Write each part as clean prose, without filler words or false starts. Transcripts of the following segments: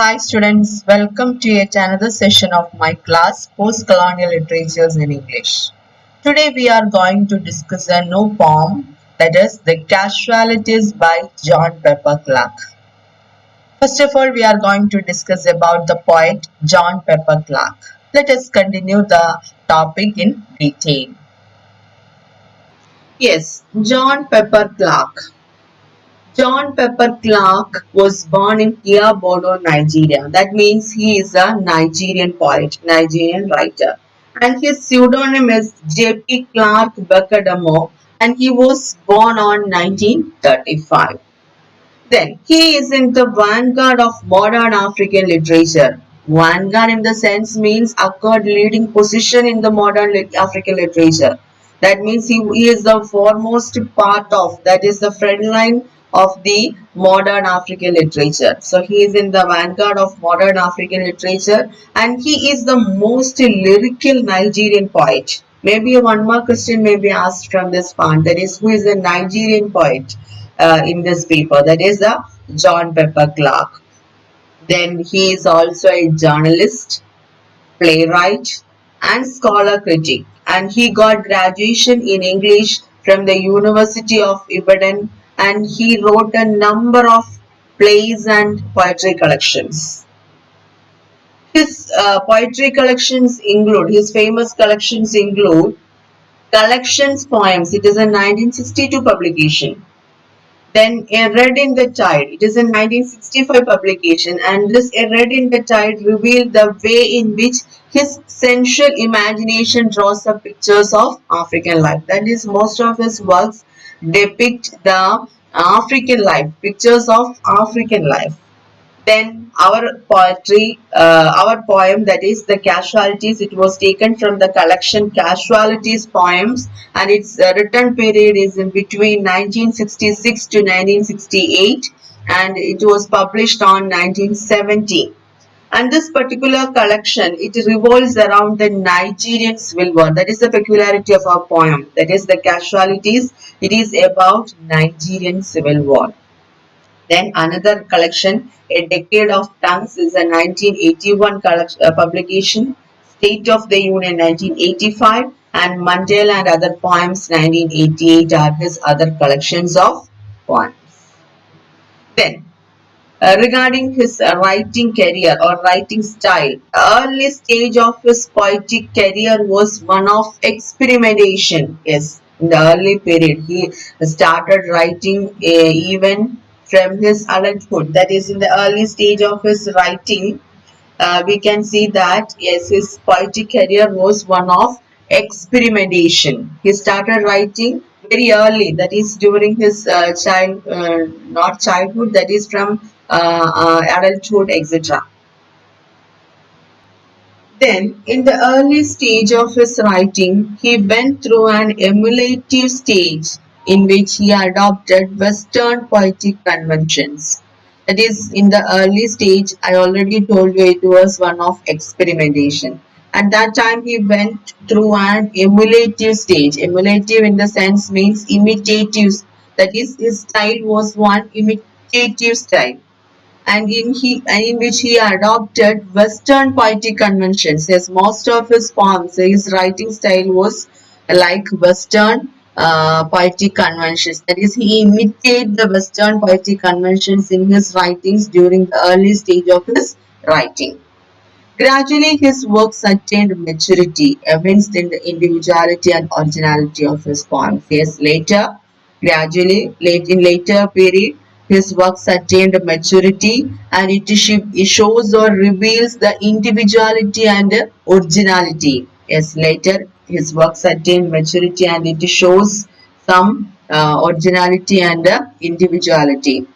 Hi students, welcome to yet another session of my class Post-Colonial Literatures in English. Today we are going to discuss a new poem, that is The Casualties by John Pepper Clark. First of all, we are going to discuss about the poet John Pepper Clark. Let us continue the topic in detail. Yes, John Pepper Clark. John Pepper Clark was born in Iyabodo, Nigeria. That means he is a Nigerian poet, Nigerian writer. And his pseudonym is J.P. Clark Bekadamo, and he was born on 1935. Then, he is in the vanguard of modern African literature. Vanguard in the sense means acquired leading position in the modern African literature. That means he is the foremost part of, that is the front line of the modern African literature. So he is in the vanguard of modern African literature and he is the most lyrical Nigerian poet. Maybe one more question may be asked from this part, that is, who is a Nigerian poet in this paper? That is the John Pepper Clark. Then he is also a journalist, playwright and scholar critic, and he got graduation in English from the University of Ibadan, and he wrote a number of plays and poetry collections. His poetry collections include, his famous collections include Collections Poems. It is a 1962 publication. Then A Red in the Tide. It is a 1965 publication, and this A Red in the Tide revealed the way in which his sensual imagination draws up pictures of African life. That is, most of his works depict the African life, pictures of African life. Then our poetry, our poem, that is The Casualties, it was taken from the collection Casualties Poems, and its written period is in between 1966 to 1968, and it was published on 1970. And this particular collection, it revolves around the Nigerian Civil War. That is the peculiarity of our poem. That is The Casualties. It is about Nigerian Civil War. Then another collection, A Decade of Tongues, is a 1981 publication. State of the Union 1985 and Mandela and Other Poems 1988 are his other collections of poems. Then regarding his writing career or writing style, early stage of his poetic career was one of experimentation. Yes, in the early period he started writing even from his adulthood. That is, in the early stage of his writing, we can see that yes, his poetic career was one of experimentation. He started writing very early, that is during his not childhood, that is from adulthood, etc. Then, in the early stage of his writing, he went through an emulative stage in which he adopted Western poetic conventions. That is, in the early stage, I already told you it was one of experimentation. At that time, he went through an emulative stage. Emulative in the sense means imitative. That is, his style was one imitative style, and in which he adopted Western poetic conventions. Yes, most of his poems, his writing style was like Western poetic conventions. That is, he imitated the Western poetic conventions in his writings during the early stage of his writing. Gradually, his works attained maturity, evinced in the individuality and originality of his poems. Yes, in later period, his works attained maturity, and it shows or reveals the individuality and originality. Yes, later his works attained maturity, and it shows some originality and individuality.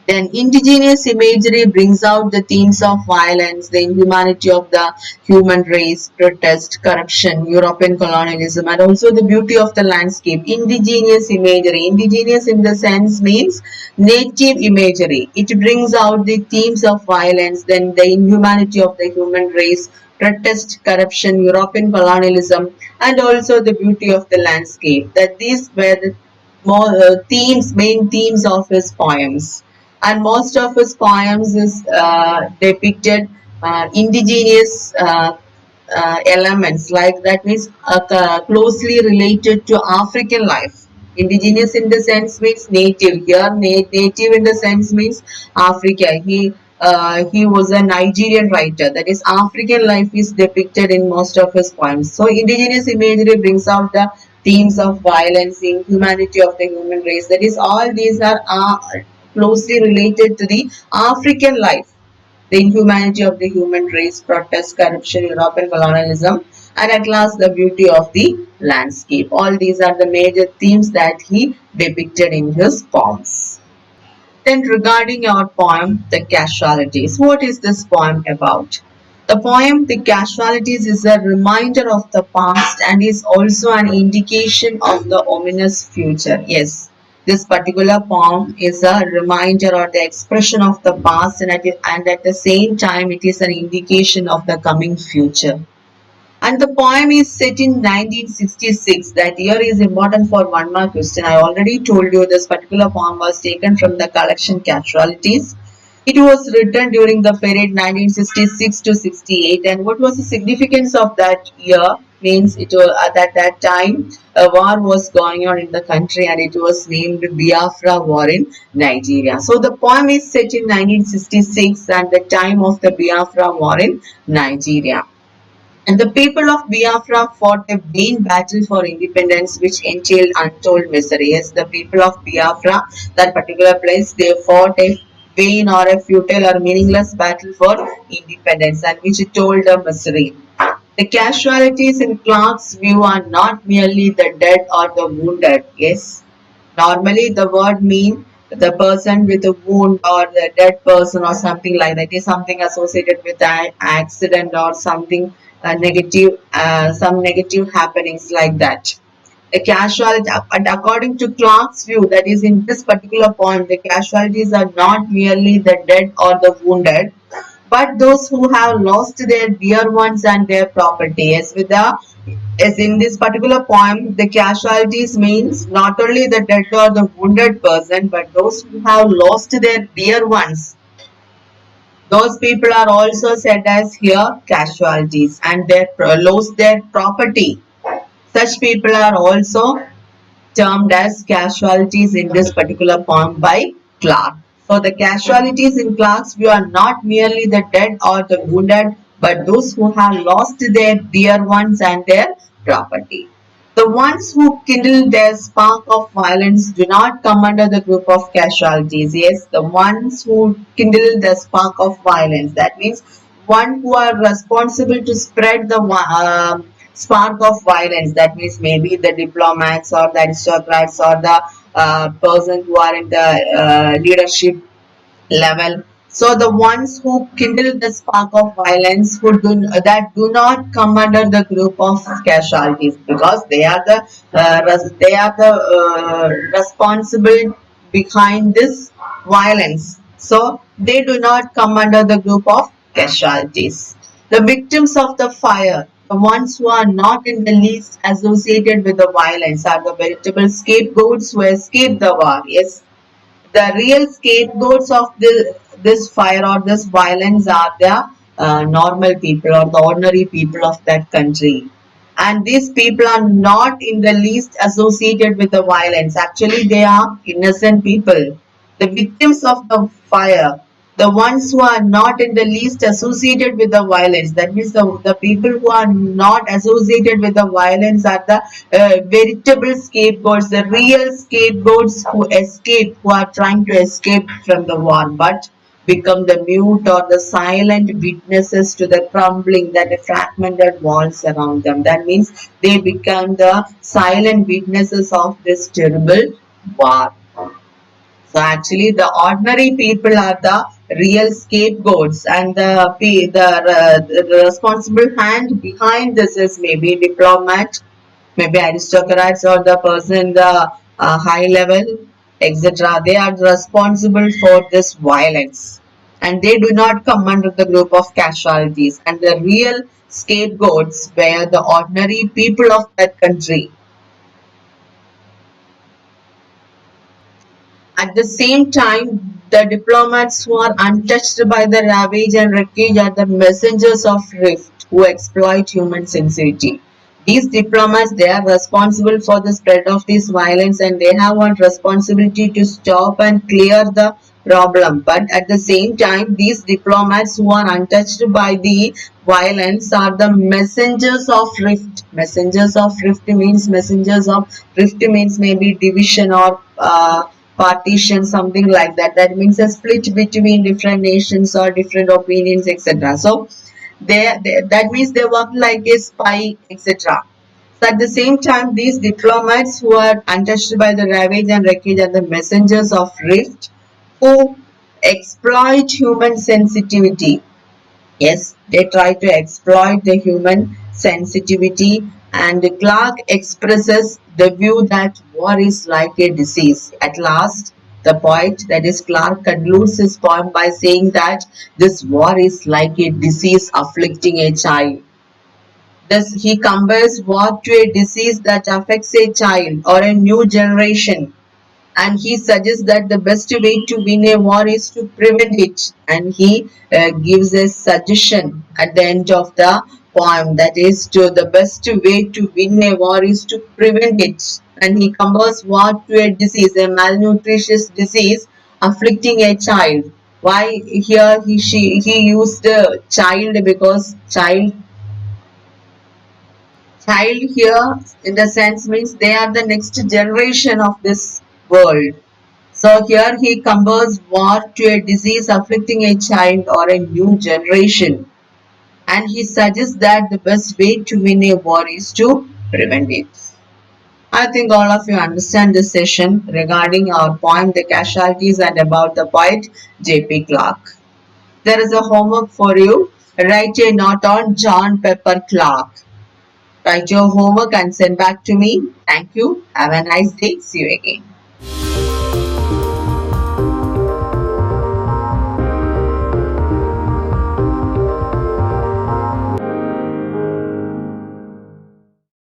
Then indigenous imagery brings out the themes of violence, the inhumanity of the human race, protest, corruption, European colonialism, and also the beauty of the landscape. Indigenous imagery. Indigenous in the sense means native imagery. It brings out the themes of violence, then the inhumanity of the human race, protest, corruption, European colonialism, and also the beauty of the landscape. That these were the main themes of his poems. and most of his poems is depicted indigenous elements, like that means closely related to African life. Indigenous in the sense means native. Here, native in the sense means Africa. He was a Nigerian writer. That is, African life is depicted in most of his poems. So, indigenous imagery brings out the themes of violence, inhumanity of the human race. That is, all these are closely related to the African life, the inhumanity of the human race, protest, corruption, European colonialism, and at last the beauty of the landscape. All these are the major themes that he depicted in his poems. Then regarding our poem, The Casualties, what is this poem about? The poem, The Casualties, is a reminder of the past and is also an indication of the ominous future. Yes, this particular poem is a reminder or the expression of the past, and at the same time it is an indication of the coming future. And the poem is set in 1966. That year is important for one mark question. I already told you this particular poem was taken from the collection Casualties. It was written during the period 1966 to 68. And what was the significance of that year? Means it was at that time a war was going on in the country, and it was named Biafra War in Nigeria. So the poem is set in 1966 and the time of the Biafra War in Nigeria. And the people of Biafra fought a vain battle for independence, which entailed untold misery. Yes, the people of Biafra, that particular place, they fought a vain or a futile or meaningless battle for independence, and which told a misery. The casualties in Clark's view are not merely the dead or the wounded. Yes, normally the word mean the person with a wound or the dead person or something like that. It is something associated with an accident or something negative, some negative happenings like that. The casualty, and according to Clark's view, that is in this particular point, the casualties are not merely the dead or the wounded, but those who have lost their dear ones and their property. As in this particular poem, the casualties means not only the dead or the wounded person, but those who have lost their dear ones. Those people are also said as here casualties, and they lost their property. Such people are also termed as casualties in this particular poem by Clark. So the casualties in Clark's view are not merely the dead or the wounded, but those who have lost their dear ones and their property. The ones who kindle their spark of violence do not come under the group of casualties. Yes, the ones who kindle the spark of violence. That means one who are responsible to spread the spark of violence. That means maybe the diplomats or the aristocrats or the person who are in the leadership level. So the ones who kindle the spark of violence who do not come under the group of casualties, because they are the responsible behind this violence. So they do not come under the group of casualties. The victims of the fire, the ones who are not in the least associated with the violence, are the veritable scapegoats who escape the war. Yes, the real scapegoats of this fire or this violence are the normal people or the ordinary people of that country. And these people are not in the least associated with the violence. Actually, they are innocent people. The victims of the fire, the ones who are not in the least associated with the violence, that means the people who are not associated with the violence are the veritable scapegoats, the real scapegoats who escape, who are trying to escape from the war, but become the mute or the silent witnesses to the crumbling, that the fragmented walls around them. That means they become the silent witnesses of this terrible war. So actually, the ordinary people are the real scapegoats, and the responsible hand behind this is maybe diplomat, maybe aristocrats, or the person in the high level, etc. They are responsible for this violence, and they do not come under the group of casualties. And the real scapegoats were the ordinary people of that country. At the same time, the diplomats who are untouched by the ravage and wreckage are the messengers of rift who exploit human sensitivity. These diplomats, they are responsible for the spread of this violence and they have one responsibility to stop and clear the problem. But at the same time, these diplomats who are untouched by the violence are the messengers of rift. Rift means maybe division or partition, something like that. That means a split between different nations or different opinions, etc. So that means they work like a spy, etc. So at the same time, these diplomats who are untouched by the ravage and wreckage are the messengers of rift who exploit human sensitivity. Yes, they try to exploit the human sensitivity, and Clark expresses the view that war is like a disease. At last, the poet, that is Clark, concludes his poem by saying that this war is like a disease afflicting a child. Thus, he compares war to a disease that affects a child or a new generation, and he suggests that the best way to win a war is to prevent it, and he gives a suggestion at the end of the poem, that is to the best way to win a war is to prevent it, and he compares war to a disease, a malnutritious disease afflicting a child. Why here he used a child? Because child here in the sense means they are the next generation of this world. So here he compares war to a disease afflicting a child or a new generation, and he suggests that the best way to win a war is to prevent it. I think all of you understand this session regarding our poem The Casualties and about the poet J.P. Clark. There is a homework for you. Write a note on John Pepper Clark. Write your homework and send back to me. Thank you. Have a nice day. See you again.